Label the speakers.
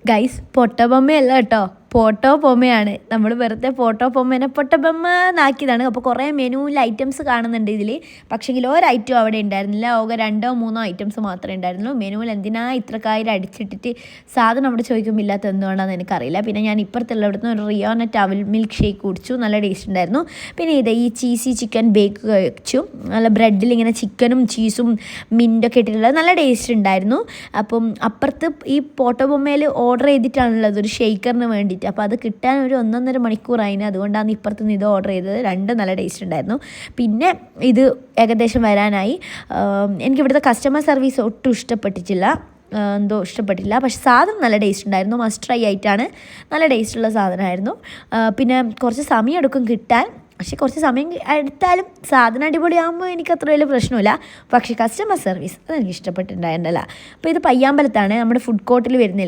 Speaker 1: Guys പൊട്ടബൊമ്മയല്ല കേട്ടോ, പോട്ടോ പൊമ്മയാണ്. നമ്മൾ വെറുതെ പോട്ടോ പൊമ്മേനെ പൊട്ടബൊമ്മ എന്നാക്കിയതാണ്. അപ്പോൾ കുറേ മെനുവിൽ ഐറ്റംസ് കാണുന്നുണ്ട് ഇതിൽ. പക്ഷേങ്കിൽ ഒരു ഐറ്റം അവിടെ ഉണ്ടായിരുന്നില്ല. ആകെ 2-3 ഐറ്റംസ് മാത്രമേ ഉണ്ടായിരുന്നുള്ളൂ. മെനുവിൽ എന്തിനാ ഇത്രക്കാര്യം അടിച്ചിട്ടിട്ട് സാധനം അവിടെ ചോദിക്കുമ്പോൾ ഇല്ലാത്ത എന്തുകൊണ്ടാണെന്ന് എനിക്കറിയില്ല. പിന്നെ ഞാൻ ഇപ്പുറത്തുള്ള ഇവിടുന്ന് ഒരു റിയോന ടവൽ മിൽക്ക് ഷേക്ക് കുടിച്ചു, നല്ല ടേസ്റ്റ് ഉണ്ടായിരുന്നു. പിന്നെ ഈ ചീസി ചിക്കൻ ബേക്ക് കഴിച്ചു. നല്ല ബ്രെഡിൽ ഇങ്ങനെ ചിക്കനും ചീസും മിൻറ്റൊക്കെ ഇട്ടിട്ടുള്ളത് നല്ല ടേസ്റ്റ് ഉണ്ടായിരുന്നു. അപ്പം അപ്പുറത്ത് ഈ പോട്ടോ ബൊമ്മയിൽ ഓർഡർ ചെയ്തിട്ടാണുള്ളത് ഒരു ഷെയ്ക്കറിന് വേണ്ടി. അപ്പോൾ അത് കിട്ടാൻ ഒരു 1.5 മണിക്കൂറായിന്. അതുകൊണ്ടാണ് ഇപ്പുറത്ത് നിന്ന് ഇത് ഓർഡർ ചെയ്തത്. രണ്ടും നല്ല ടേസ്റ്റ് ഉണ്ടായിരുന്നു. പിന്നെ ഇത് ഏകദേശം വരാനായി. എനിക്കിവിടുത്തെ കസ്റ്റമർ സർവീസ് ഒട്ടും ഇഷ്ടപ്പെട്ടിട്ടില്ല, ഇഷ്ടപ്പെട്ടില്ല. പക്ഷെ സാധനം നല്ല ടേസ്റ്റ് ഉണ്ടായിരുന്നു. മസ്റ്റ് ട്രൈ ആയിട്ടാണ്, നല്ല ടേസ്റ്റുള്ള സാധനമായിരുന്നു. പിന്നെ കുറച്ച് സമയം എടുക്കും കിട്ടാൻ. പക്ഷേ കുറച്ച് സമയം എടുത്താലും സാധനം അടിപൊളിയാകുമ്പോൾ എനിക്ക് അത്ര വലിയ പ്രശ്നമില്ല. പക്ഷേ കസ്റ്റമർ സർവീസ് അതെനിക്ക് ഇഷ്ടപ്പെട്ടിട്ടുണ്ടായിരുന്നില്ല. അപ്പോൾ ഇത് പയ്യാമ്പലത്താണ്, നമ്മുടെ ഫുഡ് കോർട്ടിൽ വരുന്നില്ല.